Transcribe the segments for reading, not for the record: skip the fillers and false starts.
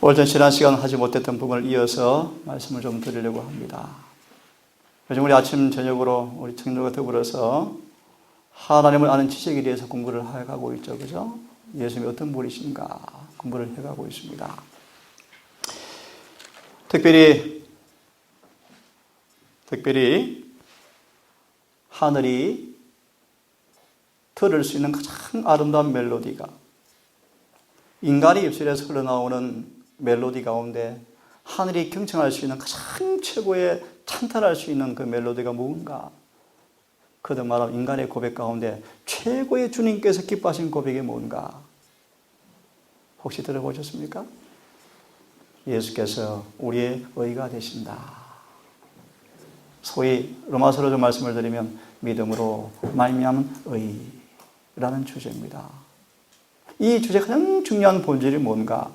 오늘 전 지난 시간 하지 못했던 부분을 이어서 말씀을 좀 드리려고 합니다. 요즘 우리 아침 저녁으로 우리 청년과 더불어서 하나님을 아는 지식에 대해서 공부를 해가고 있죠. 그죠? 예수님이 어떤 분이신가 공부를 해가고 있습니다. 특별히 하늘이 들을 수 있는 가장 아름다운 멜로디가, 인간의 입술에서 흘러나오는 멜로디 가운데 하늘이 경청할 수 있는 가장 최고의 찬탄할 수 있는 그 멜로디가 무엇인가? 그도 말하면 인간의 고백 가운데 최고의 주님께서 기뻐하신 고백이 뭔가? 혹시 들어보셨습니까? 예수께서 우리의 의가 되신다. 소위 로마서로 좀 말씀을 드리면 믿음으로 말미암은 의라는 주제입니다. 이 주제의 가장 중요한 본질이 뭔가?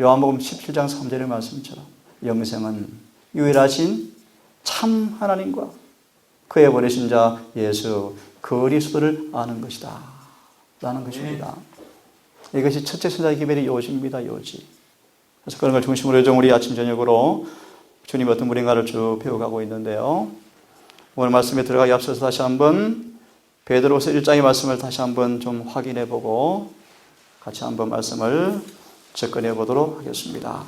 요한복음 17장 3절의 말씀처럼 영생은 유일하신 참 하나님과 그의 보내신 자 예수 그리스도를 아는 것이다 라는 것입니다. 이것이 첫째 선자의 기별의 요지입니다. 요지. 그래서 그런 걸 중심으로 요즘 우리 아침 저녁으로 주님이 어떤 분인가를 쭉 배워가고 있는데요. 오늘 말씀에 들어가기 앞서서 다시 한번 베드로서 1장의 말씀을 다시 한번 좀 확인해 보고 같이 한번 말씀을 접근해 보도록 하겠습니다.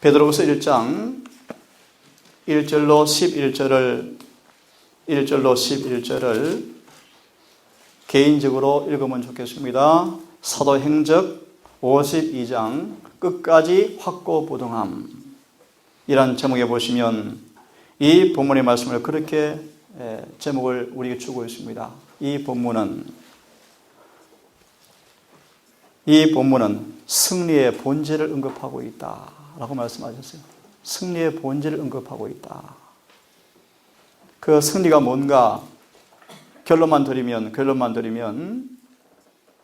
베드로서 1장 1절로 11절을 개인적으로 읽으면 좋겠습니다. 사도행적 52장 끝까지 확고부동함 이란 제목에 보시면 이 본문의 말씀을 그렇게 제목을 우리에게 주고 있습니다. 이 본문은 승리의 본질을 언급하고 있다라고 말씀하셨어요. 승리의 본질을 언급하고 있다. 그 승리가 뭔가 결론만 드리면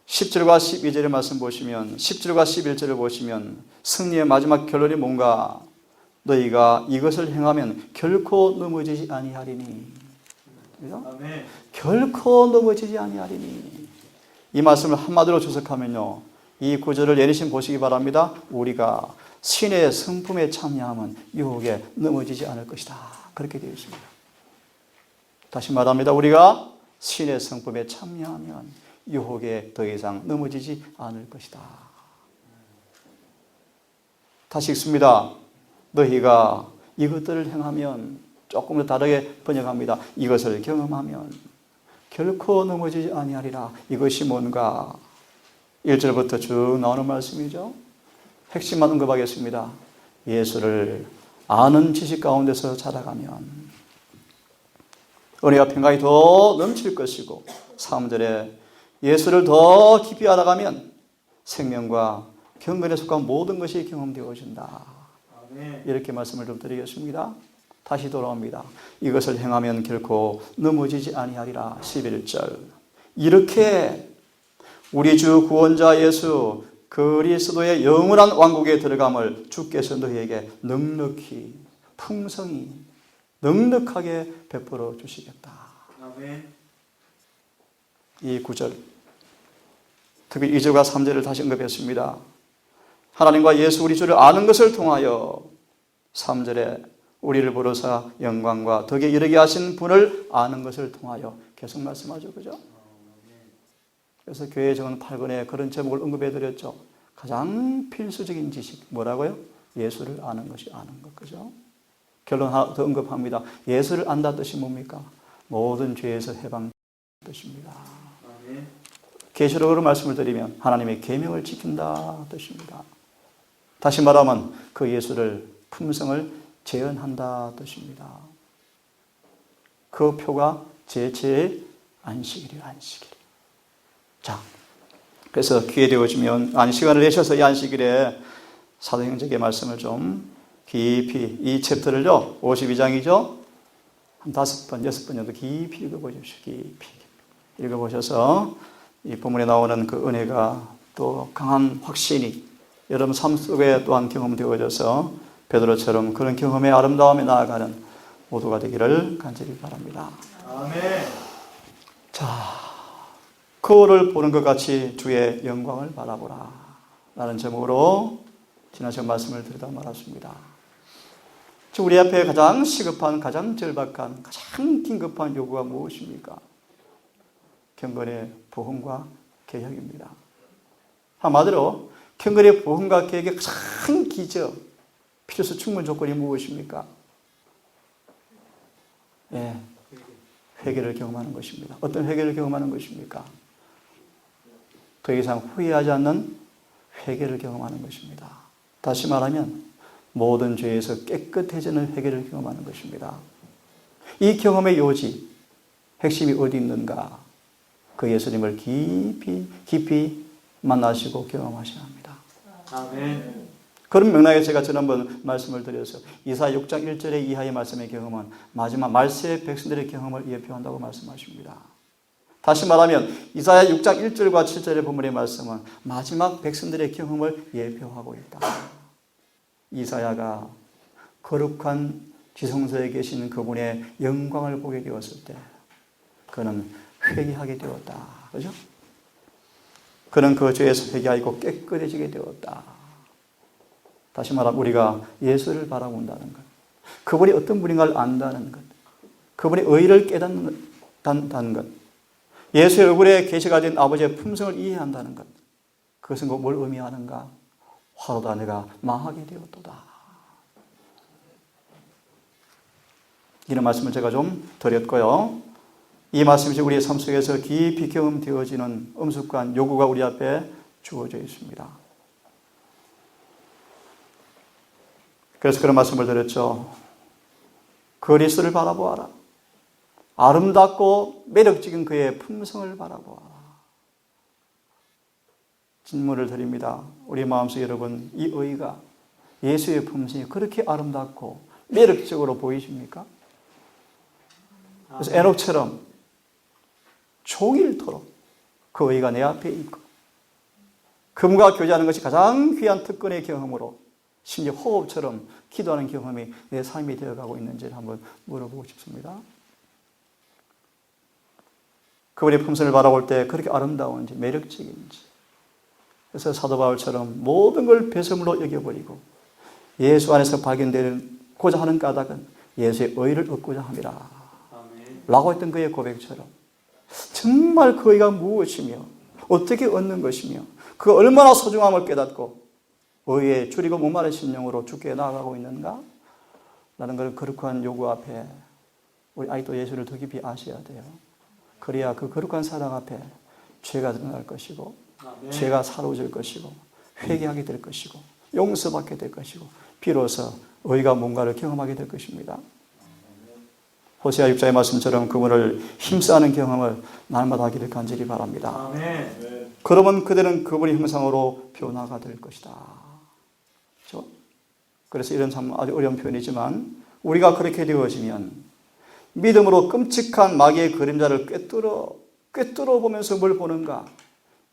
10절과 12절의 말씀 보시면 10절과 11절을 보시면 승리의 마지막 결론이 뭔가? 너희가 이것을 행하면 결코 넘어지지 아니하리니. 아멘. 결코 넘어지지 아니하리니. 이 말씀을 한마디로 주석하면요, 이 구절을 예리신 보시기 바랍니다. 우리가 신의 성품에 참여하면 유혹에 넘어지지 않을 것이다. 그렇게 되어 있습니다. 다시 말합니다. 우리가 신의 성품에 참여하면 유혹에 더 이상 넘어지지 않을 것이다. 다시 읽습니다. 너희가 이것들을 행하면, 조금 더 다르게 번역합니다. 이것을 경험하면 결코 넘어지지 아니하리라. 이것이 뭔가? 1절부터 쭉 나오는 말씀이죠. 핵심만 언급하겠습니다. 예수를 아는 지식 가운데서 자라가면 은혜와 평강이 더 넘칠 것이고, 3절에 예수를 더 깊이 알아가면 생명과 경건에 속한 모든 것이 경험되어진다. 이렇게 말씀을 좀 드리겠습니다. 다시 돌아옵니다. 이것을 행하면 결코 넘어지지 아니하리라. 11절. 이렇게 우리 주 구원자 예수 그리스도의 영원한 왕국에 들어감을 주께서 너희에게 넉넉히 풍성히 넉넉하게 베풀어 주시겠다. 아멘. 이 구절, 특히 2절과 3절을 다시 언급했습니다. 하나님과 예수 우리 주를 아는 것을 통하여, 3절에 우리를 부르사 영광과 덕에 이르게 하신 분을 아는 것을 통하여 계속 말씀하죠. 그죠? 그래서 교회에 적은 8권에 그런 제목을 언급해드렸죠. 가장 필수적인 지식 뭐라고요? 예수를 아는 것이 아는 것. 그죠? 결론 하나 더 언급합니다. 예수를 안다 뜻이 뭡니까? 모든 죄에서 해방 뜻입니다. 계시록으로 말씀을 드리면 하나님의 계명을 지킨다 뜻입니다. 다시 말하면 그 예수를 품성을 재현한다 뜻입니다. 그 표가 제체의 안식일이에요. 안식일. 자, 그래서 기회 되어지면 시간을 내셔서 이 안식일에 사도행적의 말씀을 좀 깊이, 이 챕터를요 52장이죠 한 5번, 6번 정도 깊이 읽어보십시오. 깊이 읽어보셔서 이 본문에 나오는 그 은혜가 또 강한 확신이 여러분 삶 속에 또한 경험되어져서 베드로처럼 그런 경험의 아름다움에 나아가는 모두가 되기를 간절히 바랍니다. 아멘. 자, 거울을 보는 것 같이 주의 영광을 바라보라. 라는 제목으로 지난 시간 말씀을 드리다 말았습니다. 우리 앞에 가장 시급한, 가장 절박한, 가장 긴급한 요구가 무엇입니까? 경건의 부흥과 개혁입니다. 한마디로 경건의 부흥과 개혁의 가장 기저, 필요서 충분 조건이 무엇입니까? 예, 회개를 경험하는 것입니다. 어떤 회개를 경험하는 것입니까? 더 이상 후회하지 않는 회개를 경험하는 것입니다. 다시 말하면 모든 죄에서 깨끗해지는 회개를 경험하는 것입니다. 이 경험의 요지, 핵심이 어디 있는가? 그 예수님을 깊이 만나시고 경험하셔야 합니다. 아멘. 그런 맥락에 제가 지난번 말씀을 드려서 이사야 6장 1절의 이하의 말씀의 경험은 마지막 말세의 백성들의 경험을 예표한다고 말씀하십니다. 다시 말하면 이사야 6장 1절과 7절의 본문의 말씀은 마지막 백성들의 경험을 예표하고 있다. 이사야가 거룩한 지성소에 계신 그분의 영광을 보게 되었을 때 그는 회개하게 되었다. 그죠? 그는 그 죄에서 회개하고 깨끗해지게 되었다. 다시 말하면 우리가 예수를 바라본다는 것, 그분이 어떤 분인가를 안다는 것, 그분의 의를 깨닫는다는 것, 예수의 얼굴에 계시가 된 아버지의 품성을 이해한다는 것, 그것은 뭘 의미하는가? 화로다 내가 망하게 되었도다. 이런 말씀을 제가 좀 드렸고요. 이 말씀이 우리의 삶 속에서 깊이 경험되어지는 엄숙한 요구가 우리 앞에 주어져 있습니다. 그래서 그런 말씀을 드렸죠. 그리스도를 바라보아라. 아름답고 매력적인 그의 품성을 바라보아라. 질문을 드립니다. 우리 마음속에 여러분, 이 의가 예수의 품성이 그렇게 아름답고 매력적으로 보이십니까? 그래서 에녹처럼 종일토록 그 의가 내 앞에 있고 그분과 교제하는 것이 가장 귀한 특권의 경험으로 심지어 호흡처럼 기도하는 경험이 내 삶이 되어가고 있는지를 한번 물어보고 싶습니다. 그분의 품성을 바라볼 때 그렇게 아름다운지 매력적인지. 그래서 사도 바울처럼 모든 걸 배설물로 여겨버리고 예수 안에서 발견되고자 하는 까닭은 예수의 의를 얻고자 함이라 라고 했던 그의 고백처럼 정말 그 의가 무엇이며 어떻게 얻는 것이며 그 얼마나 소중함을 깨닫고 의에 줄이고 목마른 심령으로 주께 나아가고 있는가? 라는 그런 거룩한 요구 앞에 우리 아직도 예수를 더 깊이 아셔야 돼요. 그래야 그 거룩한 사랑 앞에 죄가 드러날 것이고 죄가 사로워질 것이고 회개하게 될 것이고 용서받게 될 것이고 비로소 의가 뭔가를 경험하게 될 것입니다. 호세아 6장의 말씀처럼 그분을 힘써하는 경험을 날마다 하기를 간절히 바랍니다. 아멘. 그러면 그들은 그분의 형상으로 변화가 될 것이다. 그렇죠? 그래서 이런 참 아주 어려운 표현이지만 우리가 그렇게 되어지면 믿음으로 끔찍한 마귀의 그림자를 꿰뚫어 보면서 뭘 보는가?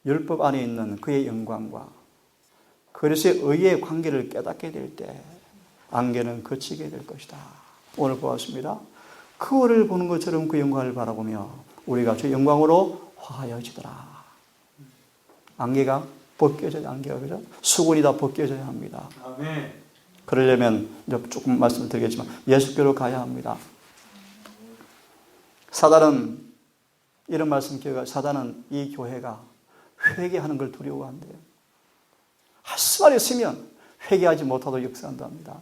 율법 안에 있는 그의 영광과 그리스도의 의의 관계를 깨닫게 될 때 안개는 그치게 될 것이다. 오늘 보았습니다. 그 의를 보는 것처럼 그 영광을 바라보며 우리가 주 영광으로 화하여지더라. 안개가 벗겨져야 안개가 그죠? 수건이 다 벗겨져야 합니다. 아멘. 그러려면 조금 말씀을 드리겠지만 예수께로 가야 합니다. 사단은 이런 말씀 기억하 사단은 이 교회가 회개하는 걸 두려워한대요. 할 수만 있으면 회개하지 못하도록 역사한답니다.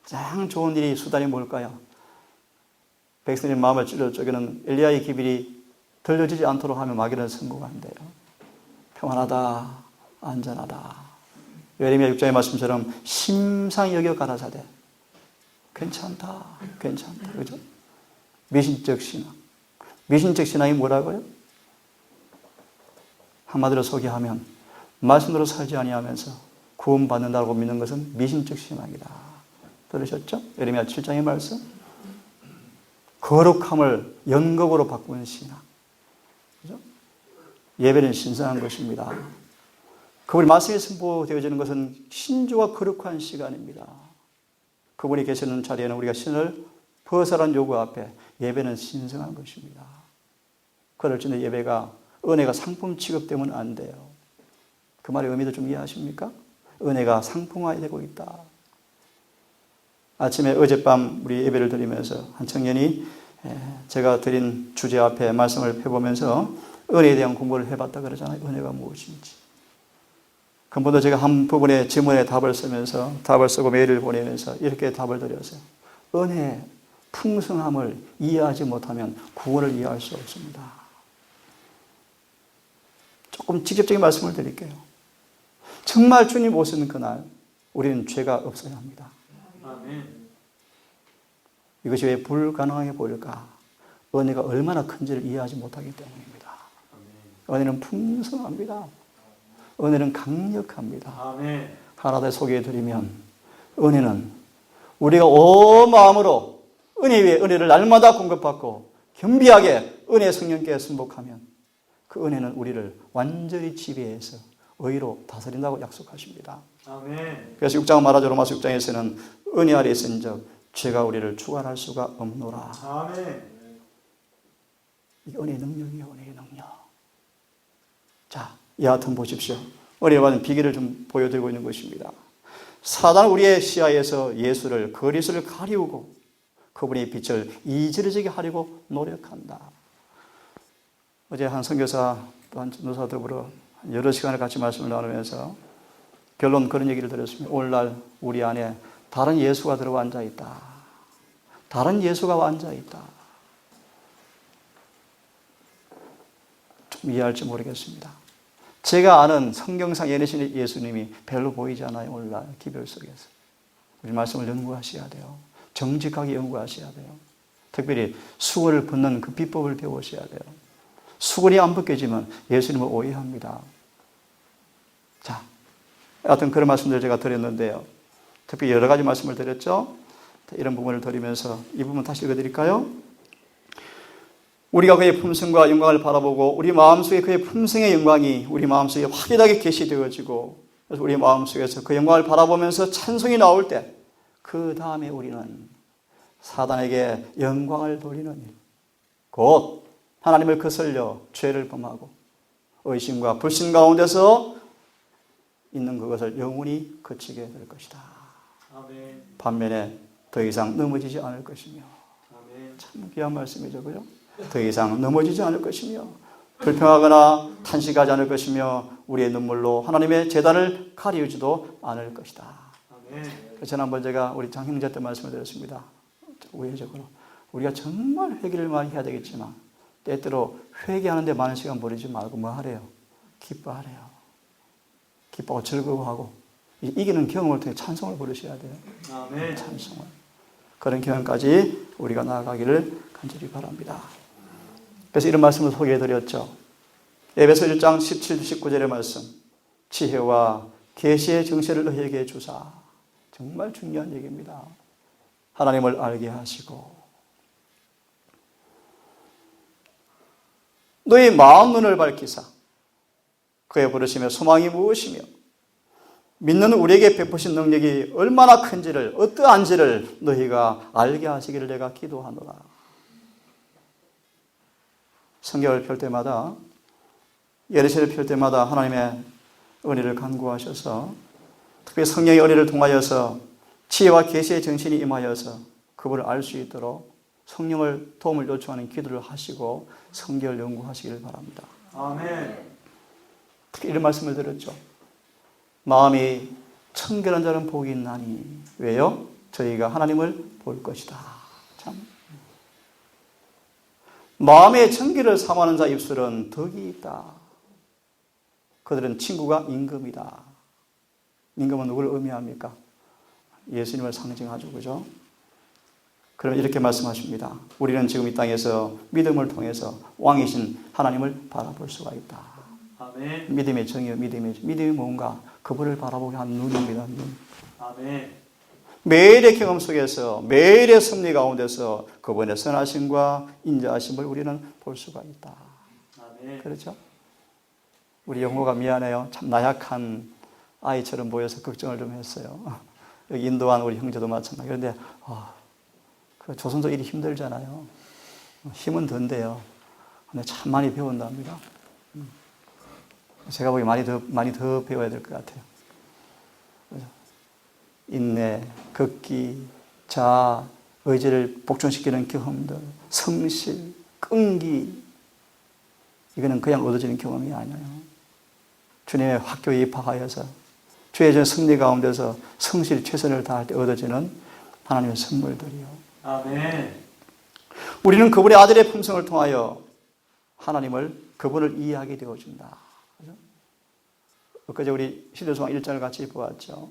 가장 좋은 일이 수단이 뭘까요? 백성의 마음을 찔러 쪼개는 엘리야의 기별이 들려지지 않도록 하면 마귀는 성공한대요. 평안하다, 안전하다. 예레미야 6장의 말씀처럼 심상히 여겨 가라사대. 괜찮다, 괜찮다. 그죠? 미신적 신앙. 미신적 신앙이 뭐라고요? 한마디로 소개하면 말씀대로 살지 아니하면서 구원받는다고 믿는 것은 미신적 신앙이다. 들으셨죠? 예레미야 7장의 말씀. 거룩함을 연극으로 바꾸는 신앙. 그죠? 예배는 신성한 것입니다. 그분이 말씀에 선포되어지는 것은 신주와 거룩한 시간입니다. 그분이 계시는 자리에는 우리가 신을 벗어난 요구 앞에 예배는 신성한 것입니다. 그럴 때 예배가 은혜가 상품 취급되면 안 돼요. 그 말의 의미도 좀 이해하십니까? 은혜가 상품화되고 있다. 아침에 어젯밤 우리 예배를 드리면서 한 청년이 제가 드린 주제 앞에 말씀을 펴보면서 은혜에 대한 공부를 해봤다 그러잖아요. 은혜가 무엇인지. 근본도 제가 한 부분의 질문에 답을 쓰고 메일을 보내면서 이렇게 답을 드렸어요. 은혜의 풍성함을 이해하지 못하면 구원을 이해할 수 없습니다. 조금 직접적인 말씀을 드릴게요. 정말 주님 오시는 그날 우리는 죄가 없어야 합니다. 아멘. 이것이 왜 불가능하게 보일까? 은혜가 얼마나 큰지를 이해하지 못하기 때문입니다. 은혜는 풍성합니다. 은혜는 강력합니다. 아멘. 하나 더 소개해드리면 은혜는 우리가 온 마음으로 은혜 위에 은혜를 날마다 공급받고 겸비하게 은혜의 성령께 순복하면 그 은혜는 우리를 완전히 지배해서 의로 다스린다고 약속하십니다. 아멘. 그래서 6장 말하죠. 로마서 6장에서는 은혜 아래 있은즉 죄가 우리를 주관할 수가 없노라. 아멘. 이게 은혜의 능력이에요. 은혜의 능력. 자, 여하튼 보십시오. 은혜를 받은 비결을 좀 보여드리고 있는 것입니다. 사단은 우리의 시야에서 예수를, 그리스도를 가리우고 그분의 빛을 이지르지게 하려고 노력한다. 어제 한 선교사 또 한 전도사 더불어 여러 시간을 같이 말씀을 나누면서 결론 그런 얘기를 드렸습니다. 오늘날 우리 안에 다른 예수가 들어와 앉아 있다. 다른 예수가 앉아 있다. 좀 이해할지 모르겠습니다. 제가 아는 성경상 예내신 예수님이 별로 보이지 않아요. 오늘날 기별 속에서. 우리 말씀을 연구하셔야 돼요. 정직하게 연구하셔야 돼요. 특별히 수건을 벗는 그 비법을 배우셔야 돼요. 수건이 안 벗겨지면 예수님을 오해합니다. 자, 하여튼 그런 말씀들 제가 드렸는데요. 특별히 여러 가지 말씀을 드렸죠. 이런 부분을 드리면서 이 부분 다시 읽어드릴까요? 우리가 그의 품성과 영광을 바라보고 우리 마음속에 그의 품성의 영광이 우리 마음속에 확연하게 계시되어지고 그래서 우리 마음속에서 그 영광을 바라보면서 찬송이 나올 때 그 다음에 우리는 사단에게 영광을 돌리는 일, 곧 하나님을 거슬려 죄를 범하고 의심과 불신 가운데서 있는 그것을 영원히 거치게 될 것이다. 아멘. 반면에 더 이상 넘어지지 않을 것이며 아멘. 참 귀한 말씀이죠. 그죠? 더 이상 넘어지지 않을 것이며 불평하거나 탄식하지 않을 것이며 우리의 눈물로 하나님의 제단을 가리우지도 않을 것이다. 아멘. 지난번 제가 우리 장형제 때 말씀을 드렸습니다. 우회적으로 우리가 정말 회개를 많이 해야 되겠지만 때때로 회개하는데 많은 시간 버리지 말고 뭐 하래요? 기뻐하래요. 기뻐하고 즐거워하고 이기는 경험을 통해 찬송을 부르셔야 돼요. 아멘. 찬송을. 그런 경험까지 우리가 나아가기를 간절히 바랍니다. 그래서 이런 말씀을 소개해드렸죠. 에베소 1장 17, 19절의 말씀. 지혜와 계시의 정체를 너희에게 주사. 정말 중요한 얘기입니다. 하나님을 알게 하시고 너희 마음 눈을 밝히사 그의 부르심의 소망이 무엇이며 믿는 우리에게 베푸신 능력이 얼마나 큰지를 어떠한지를 너희가 알게 하시기를 내가 기도하노라. 성경을 펼 때마다 예레시를 펼 때마다 하나님의 은혜를 간구하셔서 특별히 성령의 은혜를 통하여서 지혜와 계시의 정신이 임하여서 그분을 알 수 있도록 성령을 도움을 요청하는 기도를 하시고 성경을 연구하시기를 바랍니다. 아멘. 특히 이런 말씀을 드렸죠. 마음이 청결한 자는 복이 있나니 왜요? 저희가 하나님을 볼 것이다. 참. 마음의 청결을 삼하는 자 입술은 덕이 있다. 그들은 친구가 임금이다. 임금은 누구를 의미합니까? 예수님을 상징하죠. 그죠? 그럼 이렇게 말씀하십니다. 우리는 지금 이 땅에서 믿음을 통해서 왕이신 하나님을 바라볼 수가 있다. 아멘. 믿음의 정의요, 믿음이 뭔가 그분을 바라보게 하는 눈입니다. 눈. 아멘. 매일의 경험 속에서 매일의 섭리 가운데서 그분의 선하심과 인자하심을 우리는 볼 수가 있다. 아멘. 그렇죠? 우리 영호가 미안해요. 참 나약한 아이처럼 보여서 걱정을 좀 했어요. 여기 인도한 우리 형제도 마찬가지. 그런데 그 조선소 일이 힘들잖아요. 힘은 든대요. 근데 참 많이 배운답니다. 제가 보기에 많이 더 배워야 될 것 같아요. 인내, 걷기, 자아, 의지를 복종시키는 경험들, 성실, 끈기, 이거는 그냥 얻어지는 경험이 아니에요. 주님의 학교에 입학하여서 주의 전 승리 가운데서 성실히 최선을 다할 때 얻어지는 하나님의 선물들이요. 아멘. 우리는 그분의 아들의 품성을 통하여 그분을 이해하게 되어준다. 엊그제 우리 시대소망 1장을 같이 보았죠.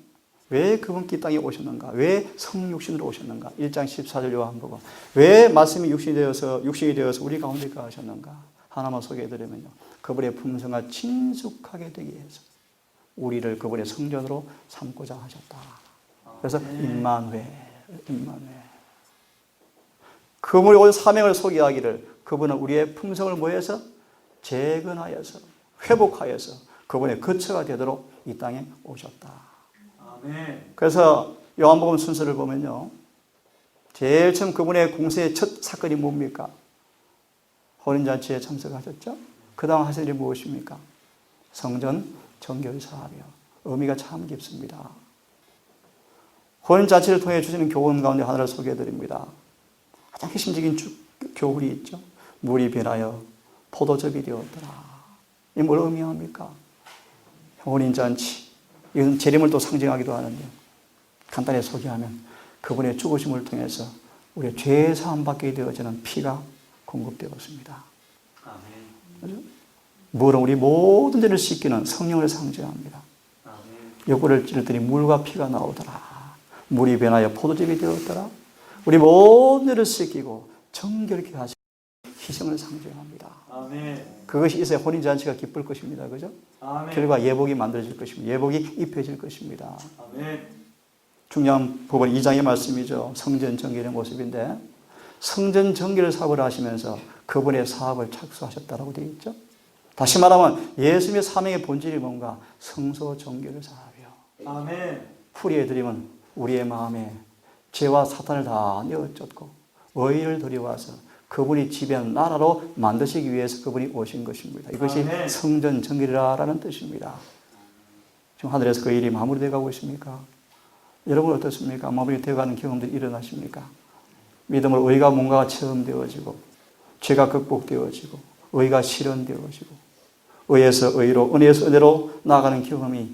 왜 그분께 이 땅에 오셨는가? 왜 성육신으로 오셨는가? 1장 14절 요한복음. 왜 말씀이 육신이 되어서 우리 가운데 가셨는가? 하나만 소개해드리면요. 그분의 품성을 친숙하게 되게 해서 우리를 그분의 성전으로 삼고자 하셨다. 그래서 임마누엘. 그분의 온 사명을 소개하기를 그분은 우리의 품성을 모여서 재건하여서 회복하여서 그분의 거처가 되도록 이 땅에 오셨다. 아멘. 그래서 요한복음 순서를 보면요. 제일 처음 그분의 공세의 첫 사건이 뭡니까? 혼인잔치에 참석하셨죠? 그 다음 하신 일이 무엇입니까? 성전 정결 사업이요. 의미가 참 깊습니다. 혼인잔치를 통해 주시는 교훈 가운데 하나를 소개해드립니다. 가장 핵심적인 교훈이 있죠. 물이 변하여 포도즙이 되었더라. 이 뭘 의미합니까? 혼인잔치. 이것은 재림을 또 상징하기도 하는데 간단히 소개하면 그분의 죽으심을 통해서 우리의 죄 사함 받게 되어지는 피가 공급되었습니다. 아멘. 물은 우리 모든 죄를 씻기는 성령을 상징합니다. 아멘. 요구를 찔렀더니 물과 피가 나오더라. 물이 변하여 포도즙이 되었더라. 우리 모든 죄를 씻기고 정결케 하시는 희생을 상징합니다. 아멘. 그것이 있어야 혼인잔치가 기쁠 것입니다. 그죠? 아멘. 결과 예복이 만들어질 것입니다. 예복이 입혀질 것입니다. 아멘. 중요한 부분 2장의 말씀이죠. 성전 정결의 모습인데 성전 정결 사업을 하시면서 그분의 사업을 착수하셨다라고 되어 있죠. 다시 말하면 예수님의 사명의 본질이 뭔가 성소 정결 사업이요. 아멘. 풀이해드리면 우리의 마음에 죄와 사탄을 다 내어쫓고 의를 들여와서 그분이 지배하는 나라로 만드시기 위해서 그분이 오신 것입니다. 이것이 아멘. 성전 정결이라는 뜻입니다. 지금 하늘에서 그 일이 마무리되어 가고 있습니까? 여러분 어떻습니까? 마무리되어 가는 경험들이 일어나십니까? 믿음으로 의가 뭔가가 체험되어지고 죄가 극복되어지고 의가 실현되어지고 의에서 의로 은혜에서 은혜로 나아가는 경험이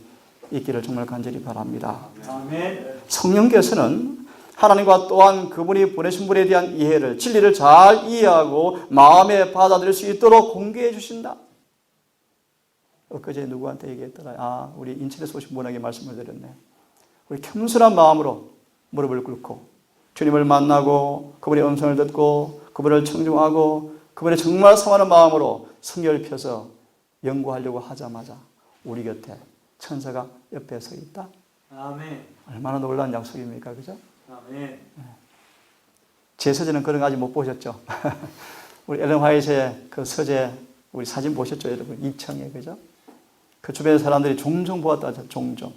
있기를 정말 간절히 바랍니다. 아멘. 성령께서는 하나님과 또한 그분이 보내신 분에 대한 이해를 진리를 잘 이해하고 마음에 받아들일 수 있도록 공개해 주신다. 엊그제 누구한테 얘기했더라. 우리 인천에서 오신 분에게 말씀을 드렸네. 우리 겸손한 마음으로 무릎을 꿇고 주님을 만나고 그분의 음성을 듣고 그분을 청중하고 그분의 정말 사랑하는 마음으로 성경을 펴서 연구하려고 하자마자 우리 곁에 천사가 옆에 서 있다. 아멘. 얼마나 놀라운 약속입니까? 그죠? 아멘. 제 서재는 그런 거 아직 못 보셨죠? 우리 엘런 화이트의 그 서재 우리 사진 보셨죠, 여러분? 2층에 그죠? 그 주변의 사람들이 종종 보았다. 종종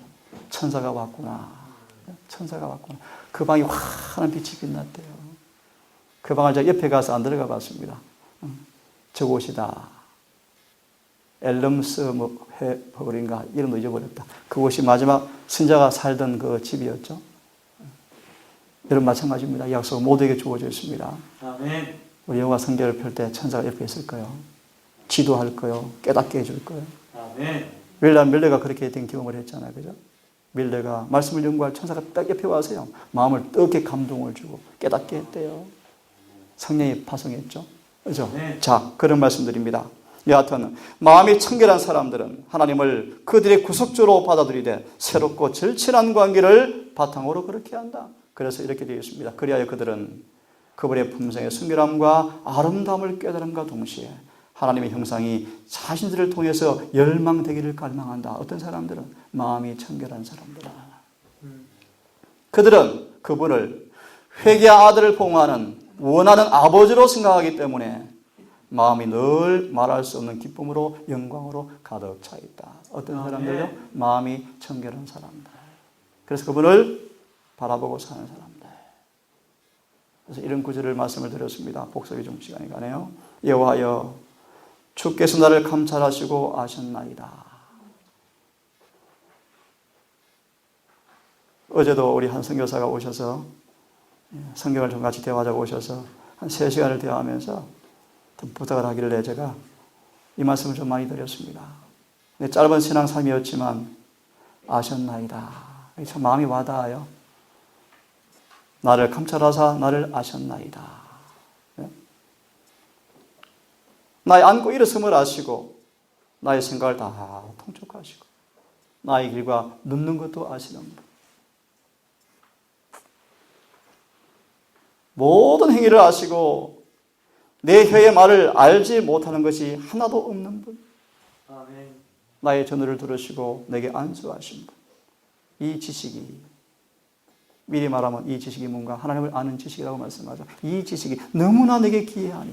천사가 왔구나. 천사가 왔구나. 그 방이 환한 빛이 빛났대요. 그 방을 제가 옆에 가서 안 들어가 봤습니다. 저곳이다. 엘럼스 허블인가 이름도 잊어버렸다. 그곳이 마지막 선자가 살던 그 집이었죠. 여러분 마찬가지입니다. 약속 모두에게 주어져 있습니다. 아멘. 우리 영화 성경을 펼 때 천사가 옆에 있을 거예요. 지도할 거예요. 깨닫게 해줄 거예요. 아멘. 윌리엄 밀러가 그렇게 된 경험을 했잖아요. 그죠? 밀러가 말씀을 연구할 천사가 딱 옆에 와서요. 마음을 뜨겁게 감동을 주고 깨닫게 했대요. 성령이 파송했죠. 그죠? 네. 자, 그런 말씀드립니다. 여하튼 마음이 청결한 사람들은 하나님을 그들의 구속주로 받아들이되 새롭고 절친한 관계를 바탕으로 그렇게 한다. 그래서 이렇게 되어 있습니다. 그리하여 그들은 그분의 품성의 순결함과 아름다움을 깨달음과 동시에 하나님의 형상이 자신들을 통해서 열망되기를 갈망한다. 어떤 사람들은 마음이 청결한 사람들. 그들은 그분을 회개의 아들을 봉하는 원하는 아버지로 생각하기 때문에 마음이 늘 말할 수 없는 기쁨으로 영광으로 가득 차 있다. 어떤 사람들요? 마음이 청결한 사람들. 그래서 그분을 바라보고 사는 사람들. 그래서 이런 구절을 말씀을 드렸습니다. 복습이 좀 시간이 가네요. 여호와여 주께서 나를 감찰하시고 아셨나이다. 어제도 우리 한 선교사가 오셔서 성경을 좀 같이 대화하자고 오셔서 한 3시간을 대화하면서 좀 부탁을 하길래 제가 이 말씀을 좀 많이 드렸습니다. 내 짧은 신앙 삶이었지만 아셨나이다. 참 마음이 와닿아요. 나를 감찰하사 나를 아셨나이다. 나의 앉고 일어섬을 아시고 나의 생각을 다 통촉하시고 나의 길과 눕는 것도 아시는 분. 모든 행위를 아시고 내 혀의 말을 알지 못하는 것이 하나도 없는 분. 아멘. 나의 전화를 들으시고 내게 안수하신 분. 이 지식이, 미리 말하면 이 지식이 뭔가 하나님을 아는 지식이라고 말씀하죠. 이 지식이 너무나 내게 귀하니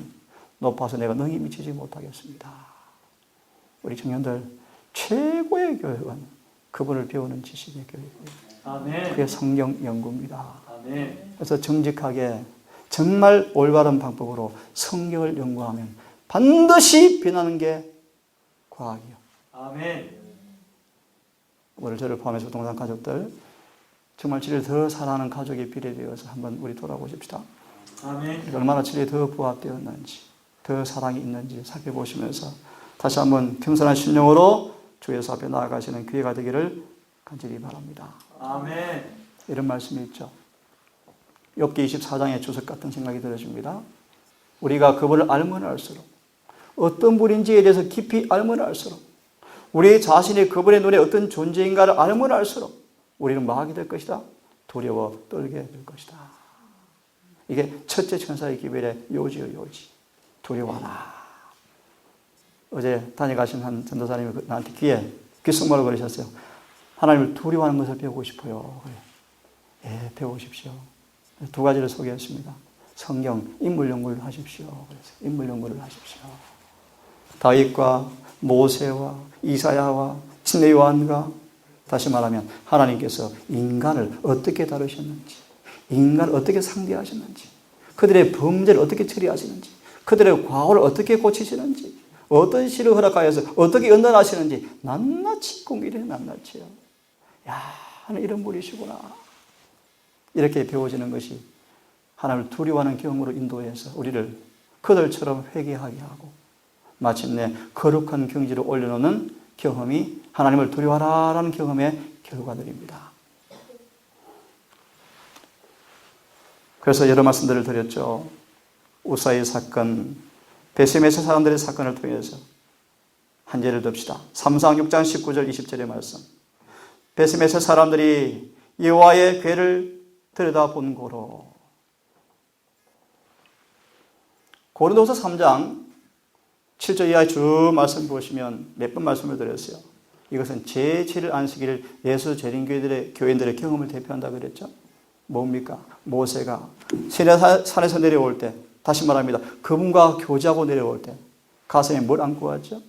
높아서 내가 능히 미치지 못하겠습니다. 우리 청년들 최고의 교육은 그분을 배우는 지식의 교육이에요. 아멘. 그게 성경 연구입니다. 아멘. 그래서 정직하게 정말 올바른 방법으로 성경을 연구하면 반드시 변하는 게 과학이요. 아멘. 오늘 저를 포함해서 동산 가족들 정말 진리를 더 사랑하는 가족이 비례되어서 한번 우리 돌아보십시다. 아멘. 얼마나 진리에 더 부합되었는지 더 사랑이 있는지 살펴보시면서 다시 한번 겸손한 심령으로 주 예수 앞에 나아가시는 기회가 되기를 간절히 바랍니다. 아멘. 이런 말씀이 있죠. 욥기 24장의 주석 같은 생각이 들어집니다. 우리가 그분을 알면 알수록 어떤 분인지에 대해서 깊이 알면 알수록 우리 자신이 그분의 눈에 어떤 존재인가를 알면 알수록 우리는 뭐 하게 될 것이다? 두려워 떨게 될 것이다. 이게 첫째 천사의 기별의 요지요, 요지. 두려워하라. 어제 다녀가신 한 전도사님이 나한테 귀에 귓속말로 그러셨어요. 하나님을 두려워하는 것을 배우고 싶어요. 그래. 예, 배우십시오. 2가지를 소개했습니다. 성경 인물 연구를 하십시오. 그래서 인물 연구를 하십시오. 다윗과 모세와 이사야와 친례 요한과 다시 말하면 하나님께서 인간을 어떻게 다루셨는지, 인간을 어떻게 상대하셨는지, 그들의 범죄를 어떻게 처리하시는지, 그들의 과오를 어떻게 고치시는지, 어떤 시를 허락하여서 어떻게 연단하시는지 낱낱이 공개해요. 낱낱이요. 야, 하나님 이런 분이시구나. 이렇게 배워지는 것이 하나님을 두려워하는 경험으로 인도해서 우리를 그들처럼 회개하게 하고 마침내 거룩한 경지로 올려놓는 경험이 하나님을 두려워하라는 경험의 결과들입니다. 그래서 여러 말씀들을 드렸죠. 우사의 사건, 베세메스 사람들의 사건을 통해서 한 예를 듭시다. 3상 6장 19절 20절의 말씀. 베세메스 사람들이 여호와의 궤를 들여다본 고로. 고린도서 3장 7절 이하의 쭉 말씀 보시면 몇 번 말씀을 드렸어요. 이것은 제7일 안식일을 예수 재림교회들의 교인들의 경험을 대표한다 그랬죠. 뭡니까? 모세가 시내산에서 내려올 때, 다시 말합니다. 그분과 교제하고 내려올 때 가슴에 뭘 안고 왔죠?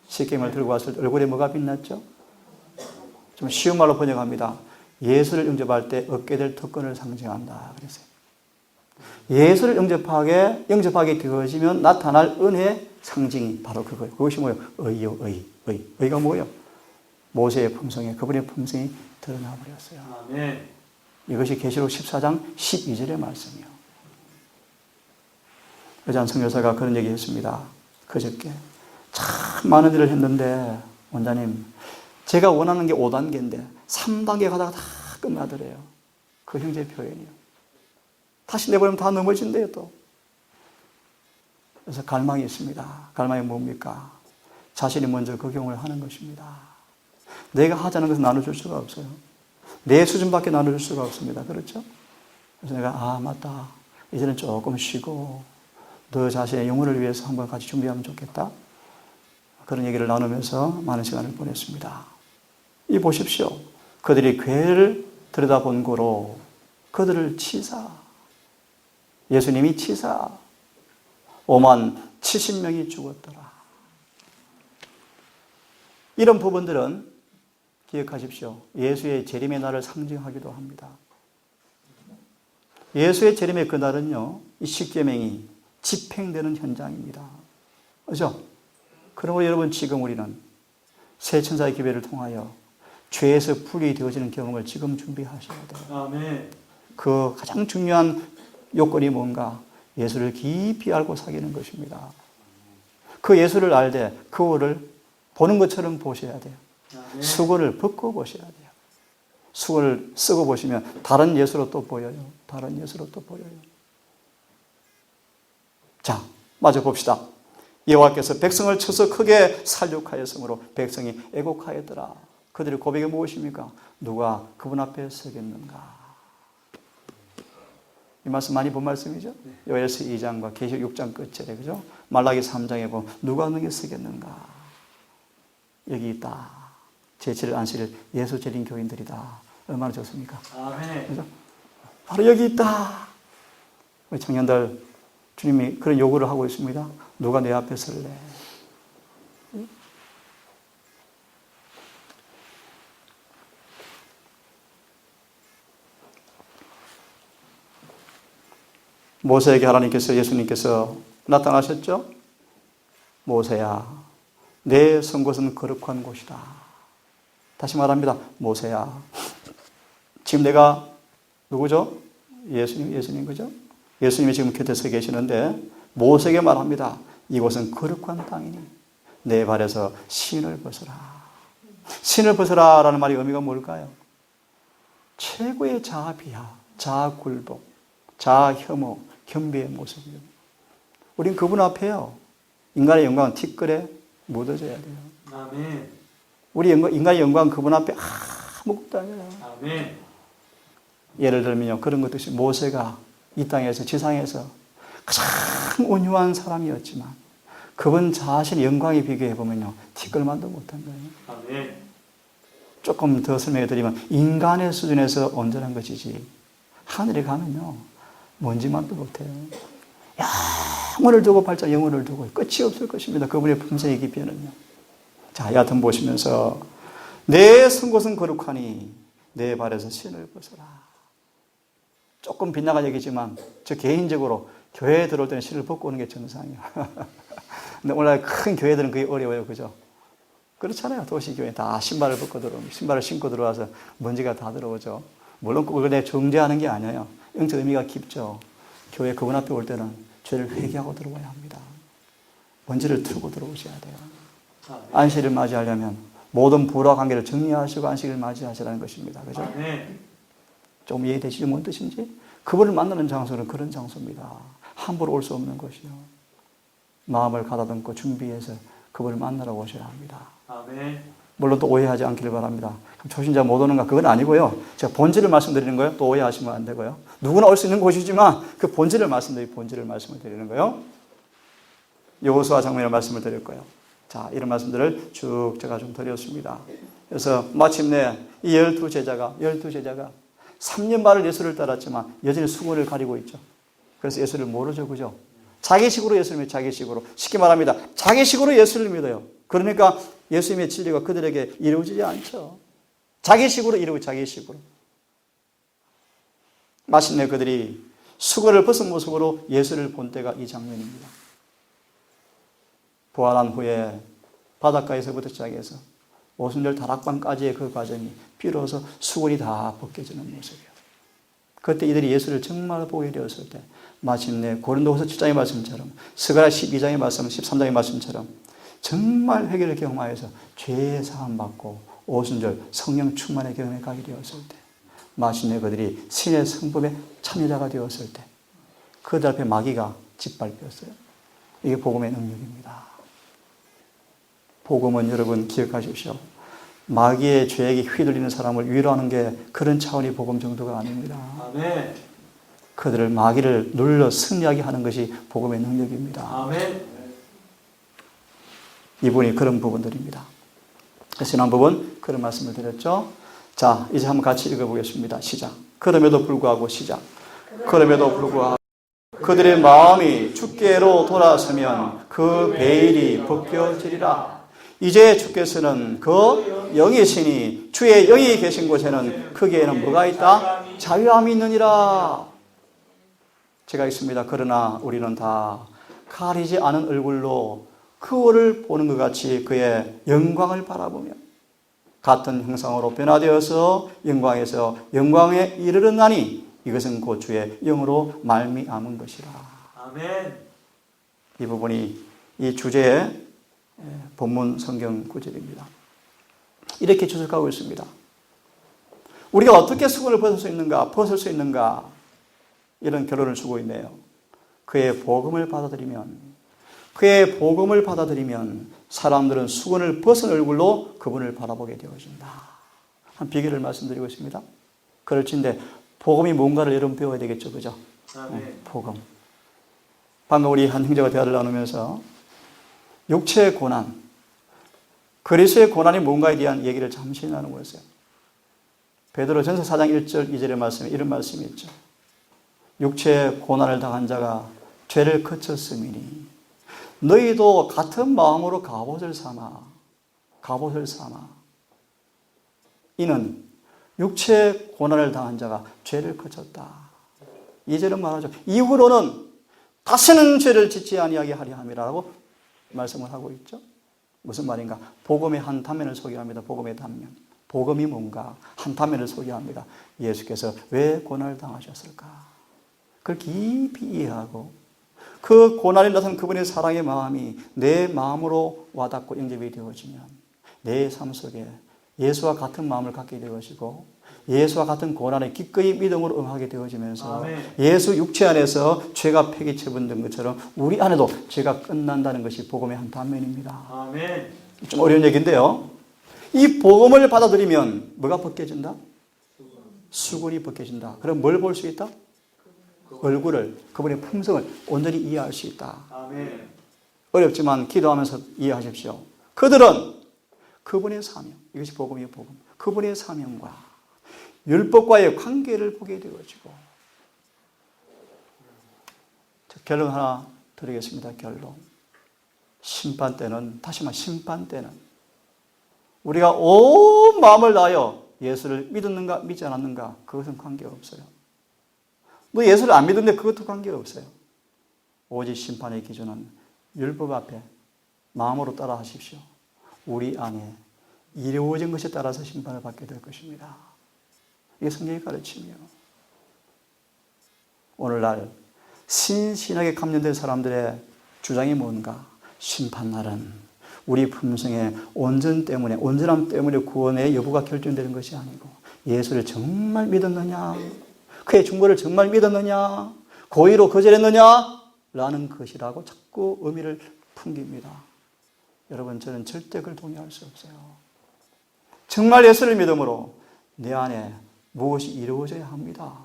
십계명을 들고 왔을 때 얼굴에 뭐가 빛났죠? 좀 쉬운 말로 번역합니다. 예수를 영접할 때 얻게 될 특권을 상징한다 그랬어요. 예수를 영접하게 되어지면 나타날 은혜의 상징이 바로 그거예요. 그것이 뭐예요? 의요, 의. 의가 뭐예요? 모세의 품성에, 그분의 품성이 드러나 버렸어요. 아멘. 이것이 계시록 14장 12절의 말씀이요. 여잔 선교사가 그런 얘기 했습니다. 그저께 참 많은 일을 했는데 원장님, 제가 원하는 게 5단계인데 3단계 가다가 다 끝나더래요. 그 형제 표현이요. 다시 내버리면 다 넘어진대요 또. 그래서 갈망이 있습니다. 갈망이 뭡니까? 자신이 먼저 적용을 하는 것입니다. 내가 하자는 것을 나눠줄 수가 없어요. 내 수준밖에 나눠줄 수가 없습니다. 그렇죠? 그래서 내가 맞다. 이제는 조금 쉬고 너 자신의 영혼을 위해서 한번 같이 준비하면 좋겠다. 그런 얘기를 나누면서 많은 시간을 보냈습니다. 이 보십시오. 그들이 궤를 들여다본 거로 그들을 치사, 예수님이 치사 5만 70명이 죽었더라. 이런 부분들은 기억하십시오. 예수의 재림의 날을 상징하기도 합니다. 예수의 재림의 그날은요, 이 십계명이 집행되는 현장입니다. 그렇죠? 그러므로 여러분 지금 우리는 새 천사의 기별을 통하여 죄에서 분리되어지는 경험을 지금 준비하셔야 돼요. 아멘. 그 가장 중요한 요건이 뭔가? 예수를 깊이 알고 사귀는 것입니다. 그 예수를 알되 그거를 보는 것처럼 보셔야 돼요. 아멘. 수건을 벗고 보셔야 돼요. 수건을 쓰고 보시면 다른 예수로 또 보여요. 다른 예수로 또 보여요. 자, 마저 봅시다. 여호와께서 백성을 쳐서 크게 살육하였으므로 백성이 애곡하였더라. 그들의 고백이 무엇입니까? 누가 그분 앞에 서겠는가? 이 말씀 많이 본 말씀이죠? 요엘서 2장과 계시록 6장 끝절에, 그죠? 말라기 3장에 보면 누가 능히 서겠는가? 여기 있다. 제7일 안식일 예수 재림 교인들이다. 얼마나 좋습니까? 아멘. 그죠? 바로 여기 있다. 우리 청년들, 주님이 그런 요구를 하고 있습니다. 누가 내 앞에 설래? 모세에게 하나님께서, 예수님께서 나타나셨죠? 모세야, 내 선 곳은 거룩한 곳이다. 다시 말합니다. 모세야, 지금 내가 누구죠? 예수님 그죠? 예수님이 지금 곁에 서 계시는데 모세에게 말합니다. 이곳은 거룩한 땅이니 내 발에서 신을 벗어라. 신을 벗어라 라는 말의 의미가 뭘까요? 최고의 자아비하, 자아굴복, 자아혐오, 겸비의 모습이요. 우린 그분 앞에요. 인간의 영광은 티끌에 묻어져야 돼요. 아멘. 우리 인간의 영광은 그분 앞에 아무것도 아니에요. 아멘. 예를 들면요, 그런 것도 모세가 이 땅에서, 지상에서 가장 온유한 사람이었지만 그분 자신의 영광에 비교해보면요, 티끌만도 못한 거예요. 아멘. 조금 더 설명해 드리면 인간의 수준에서 온전한 것이지 하늘에 가면요, 먼지만도 못해요. 영혼을 두고 발자 영혼을 두고 끝이 없을 것입니다. 그분의 품성의 깊이는요. 자, 여하튼 보시면서 내 선 곳은 거룩하니 내 발에서 신을 벗어라. 조금 빗나간 얘기지만 저 개인적으로 교회에 들어올 때는 신을 벗고 오는 게 정상이에요. 근데 오늘날 큰 교회들은 그게 어려워요. 그죠? 그렇잖아요. 도시교회 다 신발을 벗고 들어오면 신발을 신고 들어와서 먼지가 다 들어오죠. 물론 그걸 내 정죄하는 게 아니에요. 영적 의미가 깊죠. 교회 그분 앞에 올 때는 죄를 회개하고 들어와야 합니다. 먼지를 틀고 들어오셔야 돼요. 안식일을 맞이하려면 모든 불화 관계를 정리하시고 안식일을 맞이하시라는 것입니다. 그죠? 아멘. 좀 이해되시죠? 뭔 뜻인지? 그분을 만나는 장소는 그런 장소입니다. 함부로 올 수 없는 것이요. 마음을 가다듬고 준비해서 그분을 만나러 오셔야 합니다. 아멘. 물론 또 오해하지 않기를 바랍니다. 그럼 초신자 못 오는가? 그건 아니고요. 제가 본질을 말씀드리는 거예요. 또 오해하시면 안 되고요. 누구나 올 수 있는 곳이지만 그 본질을 말씀을 드리는 거예요. 여호수아 장면의 말씀을 드릴 거예요. 자, 이런 말씀들을 쭉 제가 좀 드렸습니다. 그래서 마침내 이 12제자가 3년 반을 예수를 따랐지만 여전히 수건을 가리고 있죠. 그래서 예수를 모르죠. 그죠? 자기식으로 예수를 믿어요. 자기식으로. 쉽게 말합니다. 자기식으로 예수를 믿어요. 그러니까 예수님의 진리가 그들에게 이루어지지 않죠. 자기식으로 이루고 자기식으로. 마침내 그들이 수건을 벗은 모습으로 예수를 본 때가 이 장면입니다. 부활한 후에 바닷가에서부터 시작해서 오순절 다락방까지의 그 과정이 비로소 수건이 다 벗겨지는 모습이에요. 그때 이들이 예수를 정말 보게 되었을 때 마침내 고린도후서 7장의 말씀처럼 스가랴 12장의 말씀, 13장의 말씀처럼 정말 회개를 경험하여서 죄 사함 받고 오순절 성령 충만의 경험에 가게 되었을 때 마침내 그들이 신의 성품의 참여자가 되었을 때 그들 앞에 마귀가 짓밟혔어요. 이게 복음의 능력입니다. 복음은 여러분 기억하십시오. 마귀의 죄에게 휘둘리는 사람을 위로하는 게 그런 차원의 복음 정도가 아닙니다. 아멘. 그들을 마귀를 눌러 승리하게 하는 것이 복음의 능력입니다. 아멘. 이분이 그런 부분들입니다. 지난 부분 그런 말씀을 드렸죠. 자, 이제 한번 같이 읽어보겠습니다. 시작. 그럼에도 불구하고 시작. 그럼에도 불구하고 그들의 마음이 주께로 돌아서면 그 베일이 벗겨지리라. 이제 주께서는 그 영이시니 주의 영이 계신 곳에는 거기에는 뭐가 있다? 자유함이 있느니라. 제가 있습니다. 그러나 우리는 다 가리지 않은 얼굴로 그를 보는 것 같이 그의 영광을 바라보며 같은 형상으로 변화되어서 영광에서 영광에 이르렀나니 이것은 곧 주의 영으로 말미암은 것이라. 아멘. 이 부분이 이 주제의 본문 성경 구절입니다. 이렇게 추측하고 있습니다. 우리가 어떻게 수건을 벗을 수 있는가 이런 결론을 주고 있네요. 그의 복음을 받아들이면 사람들은 수건을 벗은 얼굴로 그분을 바라보게 되어진다. 한 비결을 말씀드리고 있습니다. 그럴진데 복음이 뭔가를 여러분 배워야 되겠죠, 그죠? 복음. 방금 우리 한 형제가 대화를 나누면서 육체의 고난, 그리스도의 고난이 뭔가에 대한 얘기를 잠시 나누고 있어요. 베드로전서 4장 1절 2절의 말씀에 이런 말씀이 있죠. 육체의 고난을 당한 자가 죄를 그쳤음이니 너희도 같은 마음으로 갑옷을 삼아 이는 육체의 고난을 당한 자가 죄를 그쳤다. 2절은 말하죠. 이후로는 다시는 죄를 짓지 아니하게 하려 함이라고 말씀을 하고 있죠. 무슨 말인가? 복음의 한 단면을 소개합니다. 복음의 단면. 복음이 뭔가 한 단면을 소개합니다. 예수께서 왜 고난을 당하셨을까? 그걸 깊이 이해하고 그 고난이 나타난 그분의 사랑의 마음이 내 마음으로 와닿고 영접이 되어지면 내 삶 속에 예수와 같은 마음을 갖게 되어지고 예수와 같은 고난에 기꺼이 믿음으로 응하게 되어지면서 아멘. 예수 육체 안에서 죄가 폐기처분된 것처럼 우리 안에도 죄가 끝난다는 것이 복음의 한 단면입니다. 아멘. 좀 어려운 얘기인데요. 이 복음을 받아들이면 뭐가 벗겨진다? 수건이 벗겨진다. 그럼 뭘 볼 수 있다? 얼굴을, 그분의 품성을 온전히 이해할 수 있다. 아멘. 어렵지만 기도하면서 이해하십시오. 그들은 그분의 사명, 이것이 복음이에요, 복음. 그분의 사명과 율법과의 관계를 보게 되어지고, 결론 하나 드리겠습니다. 결론. 심판 때는, 다시 말해 심판 때는 우리가 온 마음을 다하여 예수를 믿었는가 믿지 않았는가 그것은 관계없어요. 너 예수를 안 믿는데 그것도 관계없어요. 오직 심판의 기준은 율법 앞에 마음으로 따라 하십시오. 우리 안에 이루어진 것에 따라서 심판을 받게 될 것입니다. 이게 성경의 가르침이에요. 오늘날 신신하게 감련된 사람들의 주장이 뭔가? 심판날은 우리 품성의 온전함 때문에 구원의 여부가 결정되는 것이 아니고 예수를 정말 믿었느냐? 그의 중보를 정말 믿었느냐? 고의로 거절했느냐? 라는 것이라고 자꾸 의미를 풍깁니다. 여러분, 저는 절대 그걸 동의할 수 없어요. 정말 예수를 믿음으로 내 안에 무엇이 이루어져야 합니다.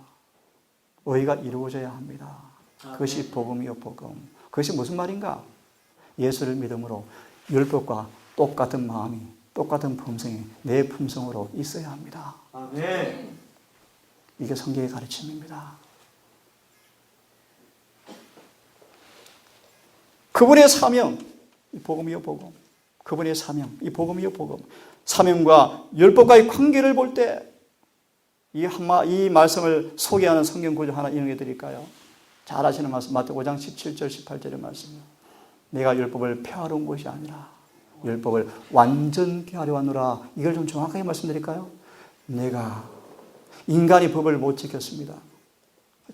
의가 이루어져야 합니다. 그것이 복음이요, 복음. 그것이 무슨 말인가? 예수를 믿음으로 율법과 똑같은 마음이, 똑같은 품성이 내 품성으로 있어야 합니다. 아멘. 이게 성경의 가르침입니다. 그분의 사명, 이 복음이요, 복음. 그분의 사명, 이 복음이요, 복음. 사명과 율법과의 관계를 볼 때 이 말씀을 소개하는 성경 구절 하나 인용해 드릴까요? 잘 아시는 말씀, 마태복음 5장 17절, 18절의 말씀이요. 내가 율법을 폐하러 온 것이 아니라 율법을 완전케 하려 하노라. 이걸 좀 정확하게 말씀드릴까요? 내가 인간이 법을 못 지켰습니다.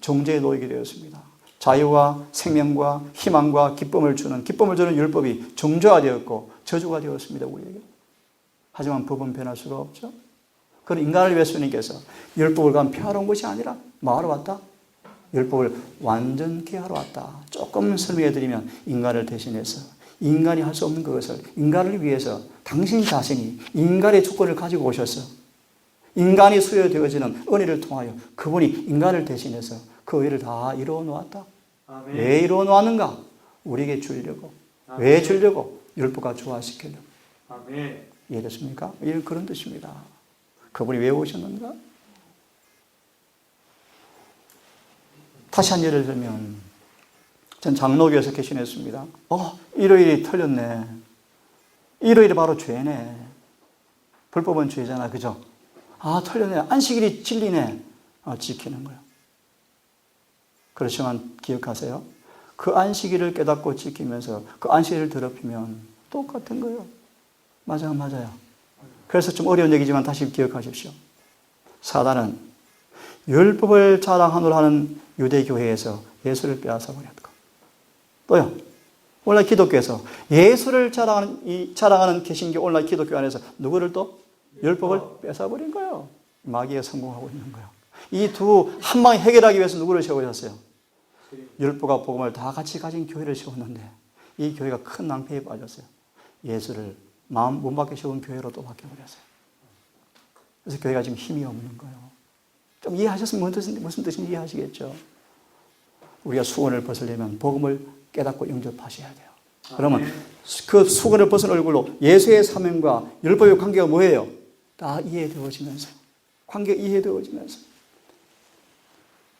종죄에 놓이게 되었습니다. 자유와 생명과 희망과 기쁨을 주는 율법이 종교화되었고 저주가 되었습니다, 우리에게. 하지만 법은 변할 수가 없죠. 그런 인간을 위해 주님께서 율법을 간 폐하러 온 것이 아니라 뭐하러 왔다? 율법을 완전케 하러 왔다. 조금 설명해 드리면 인간을 대신해서 인간이 할 수 없는 그것을 인간을 위해서 당신 자신이 인간의 주권을 가지고 오셔서 인간이 수여되어지는 은혜를 통하여 그분이 인간을 대신해서 그 의를 다 이루어 놓았다. 아멘. 왜 이루어 놓았는가? 우리에게 주려고. 아멘. 왜 주려고? 율법과 조화시키려고. 아멘. 이해됐습니까? 이런 그런 뜻입니다. 그분이 왜 오셨는가? 다시 한 예를 들면 전 장로교에서 개신했습니다. 일요일이 틀렸네. 일요일이 바로 죄네. 불법은 죄잖아, 그죠? 틀렸네. 안식일이 진리네. 지키는 거예요. 그렇지만 기억하세요. 그 안식일을 깨닫고 지키면서 그 안식일을 더럽히면 똑같은 거예요. 맞아요. 그래서 좀 어려운 얘기지만 다시 기억하십시오. 사단은 율법을 자랑하노라 하는 유대교회에서 예수를 빼앗아 버렸고, 또요, 오늘날 기독교에서 예수를 자랑하는 개신교 오늘날 기독교 안에서 누구를 또? 율법을 뺏어버린 거예요. 마귀가 성공하고 있는 거예요. 이 두 한 방에 해결하기 위해서 누구를 세우셨어요? 율법과 복음을 다 같이 가진 교회를 세웠는데 이 교회가 큰 낭패에 빠졌어요. 예수를 마음 문 밖에 세운 교회로 또 바뀌어버렸어요. 그래서 교회가 지금 힘이 없는 거예요. 좀 이해하셨으면 무슨 뜻인지 이해하시겠죠? 우리가 수건을 벗으려면 복음을 깨닫고 영접하셔야 돼요. 그러면 그 수건을 벗은 얼굴로 예수의 사명과 율법의 관계가 뭐예요? 다 이해되어지면서, 관계가 이해되어지면서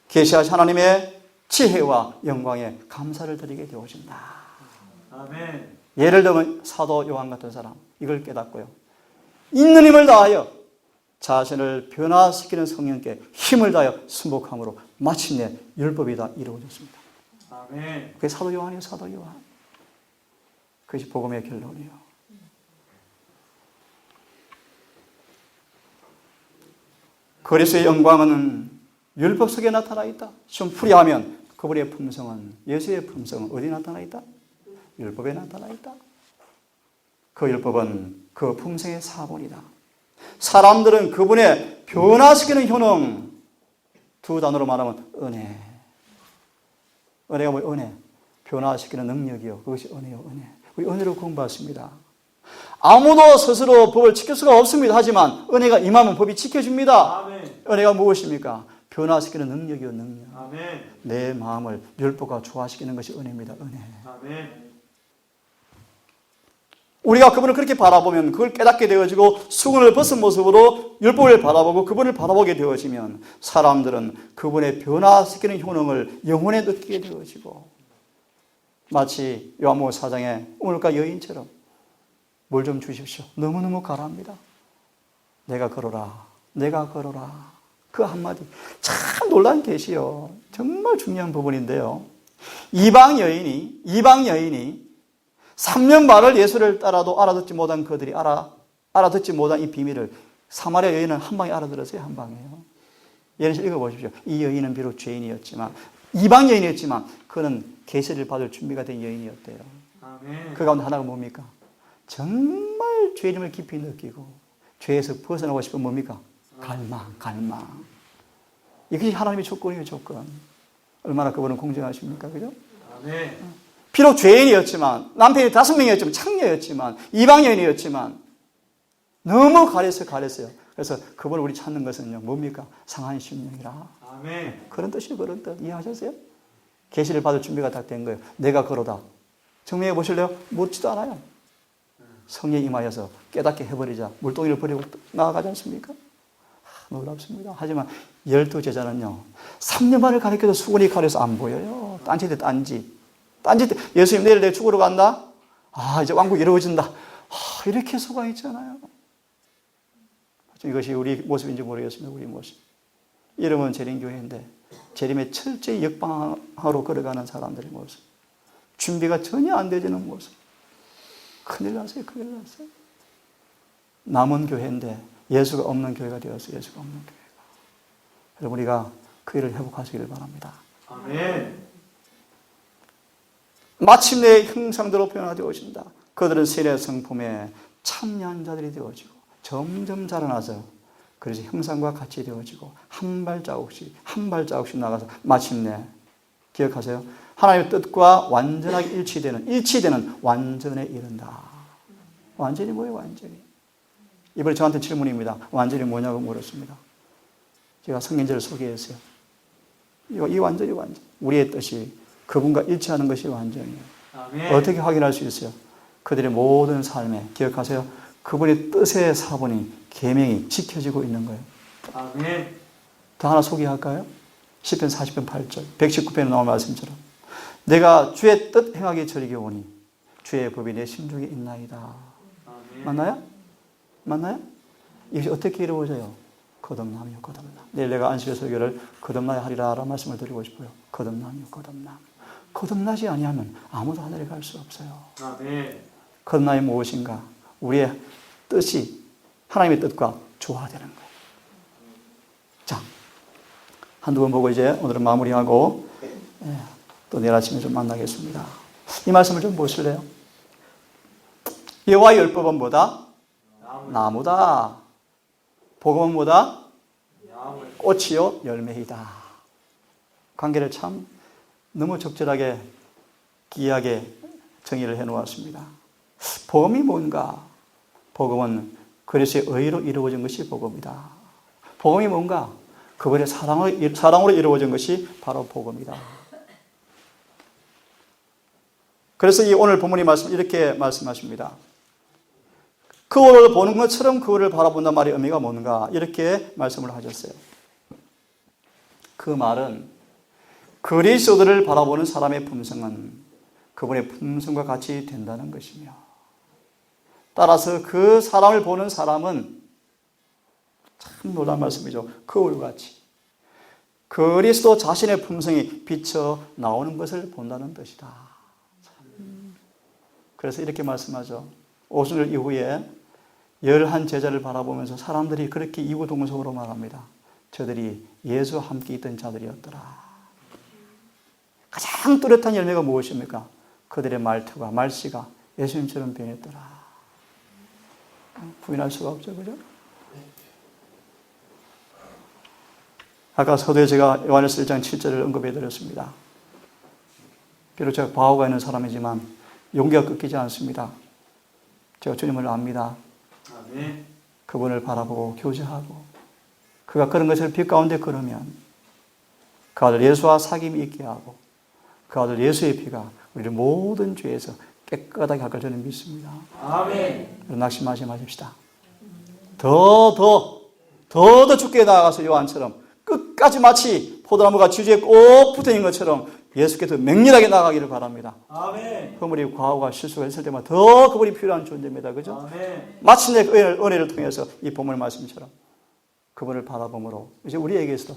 계시하신 하나님의 지혜와 영광에 감사를 드리게 되어진다. 아멘. 예를 들면 사도 요한 같은 사람, 이걸 깨닫고요, 있는 힘을 다하여 자신을 변화시키는 성령께 힘을 다하여 순복함으로 마침내 율법이 다 이루어졌습니다. 아멘. 그게 사도 요한이에요. 사도 요한. 그것이 복음의 결론이에요. 그리스도의 영광은 율법 속에 나타나 있다. 좀 풀이하면 그분의 품성은, 예수의 품성은 어디 나타나 있다? 율법에 나타나 있다. 그 율법은 그 품성의 사본이다. 사람들은 그분의 변화시키는 효능, 두 단어로 말하면 은혜. 은혜가 뭐예요? 은혜. 변화시키는 능력이요. 그것이 은혜요. 은혜. 우리 은혜로 구원받습니다. 아무도 스스로 법을 지킬 수가 없습니다. 하지만 은혜가 임하면 법이 지켜줍니다. 아멘. 은혜가 무엇입니까? 변화시키는 능력이요. 능력. 아멘. 내 마음을 율법과 조화시키는 것이 은혜입니다. 은혜. 아멘. 우리가 그분을 그렇게 바라보면 그걸 깨닫게 되어지고 수건을 벗은 모습으로 율법을 바라보고 그분을 바라보게 되어지면 사람들은 그분의 변화시키는 효능을 영혼에 느끼게 되어지고, 마치 요한복음 4장의 우물가 여인처럼 뭘 좀 주십시오. 너무너무 가라앉니다. 내가 걸어라. 내가 걸어라. 그 한마디 참 놀라운 계시요. 정말 중요한 부분인데요. 이방 여인이 3년 말을 예수를 따라도 알아듣지 못한 그들이 알아듣지 못한 이 비밀을 사마리아 여인은 한 방에 알아들었어요. 한 방에요. 예를 읽어보십시오. 이 여인은 비록 죄인이었지만, 이방 여인이었지만 그는 계시를 받을 준비가 된 여인이었대요. 아멘. 그 가운데 하나가 뭡니까? 정말 죄임을 깊이 느끼고 죄에서 벗어나고 싶은 뭡니까? 갈망. 이것이 하나님의 조건이에요. 조건. 얼마나 그분은 공정하십니까? 그죠? 아멘. 비록 죄인이었지만, 남편이 5명이었지만, 창녀였지만, 이방 여인이었지만 너무 가렸어요. 그래서 그분을 우리 찾는 것은요, 뭡니까? 상한 심령이라. 아멘. 그런 뜻이에요. 그런 뜻. 이해하셨어요? 계시를 받을 준비가 다 된 거예요. 내가 걸어다. 정리해 보실래요? 묻지도 않아요. 성령이 임하여서 깨닫게 해버리자. 물동이를 버리고 나아가지 않습니까? 놀랍습니다. 하지만 12제자는요, 3년 만을 가리켜도 수건이 가려서 안 보여요. 딴짓에 딴짓. 예수님 내일 내 죽으러 간다? 이제 왕국 이루어진다. 이렇게 속아 있잖아요. 이것이 우리 모습인지 모르겠습니다. 우리 모습. 이름은 재림교회인데 재림에 철저히 역방하러 걸어가는 사람들의 모습. 준비가 전혀 안 되지는 모습. 큰일 났어요. 남은 교회인데 예수가 없는 교회가 되었어요. 예수가 없는 교회가. 그래서 우리가 그 일을 회복하시기를 바랍니다. 아멘. 마침내 형상대로 변화되어 오신다. 그들은 세례 성품에 참여한 자들이 되어지고 점점 자라나서 그래서 형상과 같이 되어지고 한 발자국씩 나가서 마침내 기억하세요. 하나님의 뜻과 완전하게 일치되는 완전에 이른다. 완전이 뭐예요? 완전이. 이번에 저한테 질문입니다. 완전이 뭐냐고 물었습니다. 제가 성경절을 소개했어요. 이 완전히 우리의 뜻이 그분과 일치하는 것이 완전이에요. 아멘. 어떻게 확인할 수 있어요? 그들의 모든 삶에 기억하세요. 그분의 뜻의 사본이 계명이 지켜지고 있는 거예요. 아멘. 더 하나 소개할까요? 시편 40편 8절 119편에 나온 말씀처럼 내가 주의 뜻 행하기 저리게 오니 주의 법이 내 심중에 있나이다. 아멘. 맞나요? 이것이 어떻게 이루어져요? 거듭남이요. 내일 내가 안식일 설교를 거듭나야 하리라 라는 말씀을 드리고 싶어요. 거듭남이요. 거듭나지 아니하면 아무도 하늘에 갈 수 없어요. 아멘. 거듭남이 무엇인가? 우리의 뜻이 하나님의 뜻과 조화되는 거예요. 자, 한두 번 보고 이제 오늘은 마무리하고 또 내일 아침에 좀 만나겠습니다. 이 말씀을 좀 보실래요? 여호와의 율법은 뭐다? 나무다. 복음은 뭐다? 꽃이요 열매이다. 관계를 참 너무 적절하게 귀하게 정의를 해놓았습니다. 복음이 뭔가? 복음은 그리스도의 의로 이루어진 것이 복음이다. 복음이 뭔가? 그분의 사랑으로 이루어진 것이 바로 복음이다. 그래서 이 오늘 본문의 말씀 이렇게 말씀하십니다. 그거를 보는 것처럼 그거를 바라본단 말의 의미가 뭔가? 이렇게 말씀을 하셨어요. 그 말은 그리스도를 바라보는 사람의 품성은 그분의 품성과 같이 된다는 것이며, 따라서 그 사람을 보는 사람은 참 놀라운 말씀이죠. 거울같이 그리스도 자신의 품성이 비쳐 나오는 것을 본다는 뜻이다. 그래서 이렇게 말씀하죠. 오순절 이후에 11 제자를 바라보면서 사람들이 그렇게 이구동성으로 말합니다. 저들이 예수와 함께 있던 자들이었더라. 가장 뚜렷한 열매가 무엇입니까? 그들의 말투가, 말씨가 예수님처럼 변했더라. 부인할 수가 없죠, 그죠? 아까 서두에 제가 요한일서 1장 7절을 언급해 드렸습니다. 비록 제가 과거가 있는 사람이지만 용기가 끊기지 않습니다. 제가 주님을 압니다. 아멘. 그분을 바라보고 교제하고 그가 그런 것을 빛 가운데 걸으면 그 아들 예수와 사귐이 있게 하고 그 아들 예수의 피가 우리를 모든 죄에서 깨끗하게 할 걸 저는 믿습니다. 아멘. 낙심하지 마십시다. 더 죽게 나아가서 요한처럼 끝까지 마치 포도나무가 지주에 꼭 붙어있는 것처럼 예수께서 맹렬하게 나아가기를 바랍니다. 아멘. 허물이 과오가 실수가 있을 때마다 더 그분이 필요한 존재입니다. 그죠? 아멘. 마침내 그 은혜를 통해서 이 본문 말씀처럼 그분을 바라봄으로 이제 우리에게서도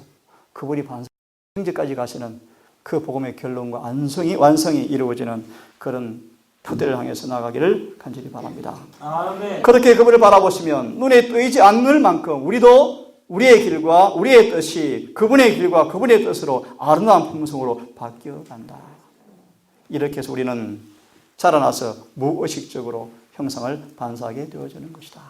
그분이 반성제까지 가시는 그 복음의 결론과 완성이 이루어지는 그런 표대를 향해서 나가기를 간절히 바랍니다. 아멘. 그렇게 그분을 바라보시면 눈에 뜨이지 않을 만큼 우리도 우리의 길과 우리의 뜻이 그분의 길과 그분의 뜻으로 아름다운 품성으로 바뀌어간다. 이렇게 해서 우리는 자라나서 무의식적으로 형상을 반사하게 되어지는 것이다.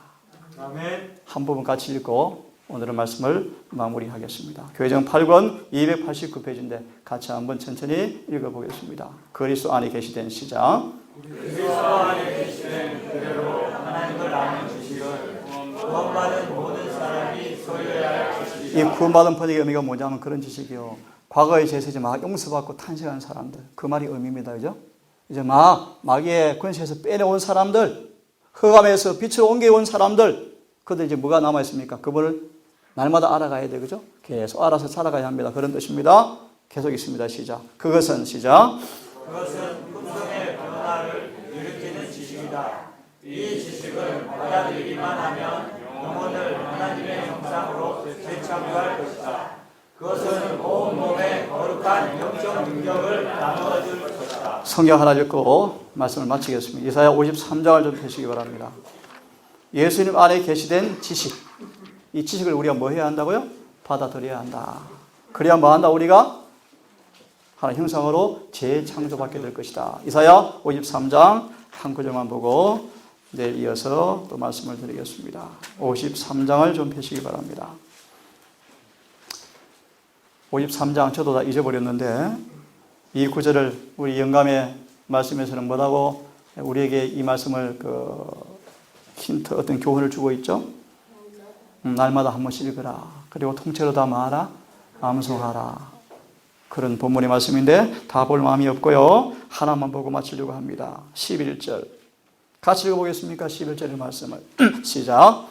아멘. 한 부분 같이 읽고 오늘의 말씀을 마무리하겠습니다. 교회정 8권 289페이지인데 같이 한번 천천히 읽어보겠습니다. 그리스도 안에 계시된 시작. 그리스도 안에 계시된 그대로 하나님을 아는 지식을 구원받은 모든 사람이 소유해야 할 것이다. 이 구원받은 번역의 의미가 뭐냐면 그런 지식이요. 과거의 제세지 막 용서받고 탄생한 사람들. 그 말이 의미입니다. 그죠? 이제 마귀의 권세에서 빼내온 사람들, 흑암에서 빛으로 옮겨온 사람들, 그들 이제 뭐가 남아있습니까? 그분을 날마다 알아가야 돼. 그죠? 계속 알아서 살아가야 합니다. 그런 뜻입니다. 계속 있습니다. 시작. 그것은 시작. 그것은 품성의 변화를 일으키는 지식이다. 이 지식을 받아들이기만 하면 영혼을 하나님의 형상으로 재창조할 것이다. 그것은 온 몸에 거룩한 영적 능력을 나누어줄 것이다. 성경 하나 읽고 말씀을 마치겠습니다. 이사야 53장을 좀 펴시기 바랍니다. 예수님 안에 계시된 지식. 이 지식을 우리가 뭐 해야 한다고요? 받아들여야 한다. 그래야 뭐 한다? 우리가 하나님 형상으로 재창조받게 될 것이다. 이사야 53장 한 구절만 보고 내일 이어서 또 말씀을 드리겠습니다. 53장을 좀 펴시기 바랍니다. 53장 저도 다 잊어버렸는데 이 구절을 우리 영감의 말씀에서는 뭐라고 우리에게 이 말씀을 힌트 어떤 교훈을 주고 있죠? 날마다 한 번씩 읽으라. 그리고 통째로 다 말하라. 암송하라. 그런 본문의 말씀인데 다 볼 마음이 없고요. 하나만 보고 마치려고 합니다. 11절. 같이 읽어보겠습니까? 11절의 말씀을. 시작.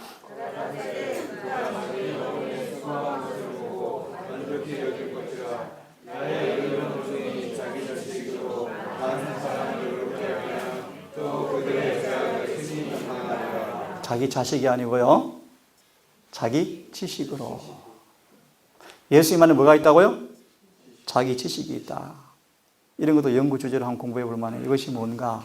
자기 자식이 아니고요. 자기 지식으로. 예수님 안에 뭐가 있다고요? 자기 지식이 있다. 이런 것도 연구 주제로 한번 공부해 볼 만해요. 이것이 뭔가?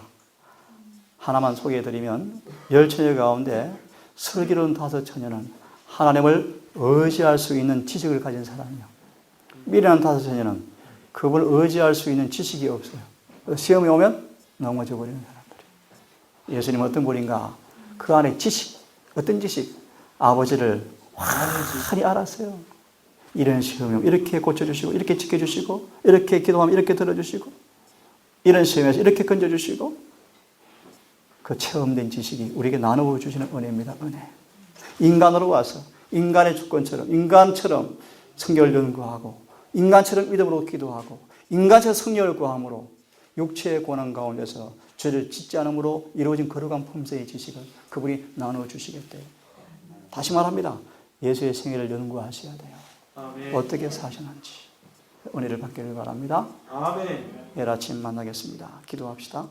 하나만 소개해 드리면 10처녀 가운데 슬기로운 다섯 처녀는 하나님을 의지할 수 있는 지식을 가진 사람이요. 미련한 다섯 처녀는 그분을 의지할 수 있는 지식이 없어요. 시험이 오면 넘어져 버리는 사람들이에요. 예수님은 어떤 분인가? 그 안에 지식, 어떤 지식? 아버지를 환히 알았어요. 이런 시험이 오면 이렇게 고쳐주시고, 이렇게 지켜주시고, 이렇게 기도하면 이렇게 들어주시고, 이런 시험에서 이렇게 건져주시고, 그 체험된 지식이 우리에게 나누어 주시는 은혜입니다. 은혜. 인간으로 와서 인간의 주권처럼, 인간처럼 성경을 연구하고, 인간처럼 믿음으로 기도하고, 인간처럼 성령을 구함으로 육체의 고난 가운데서 죄를 짓지 않음으로 이루어진 거룩한 품새의 지식을 그분이 나누어 주시겠대요. 다시 말합니다. 예수의 생애를 연구하셔야 돼요. 아멘. 어떻게 사셨는지 은혜를 받기를 바랍니다. 아멘. 내일 아침 만나겠습니다. 기도합시다.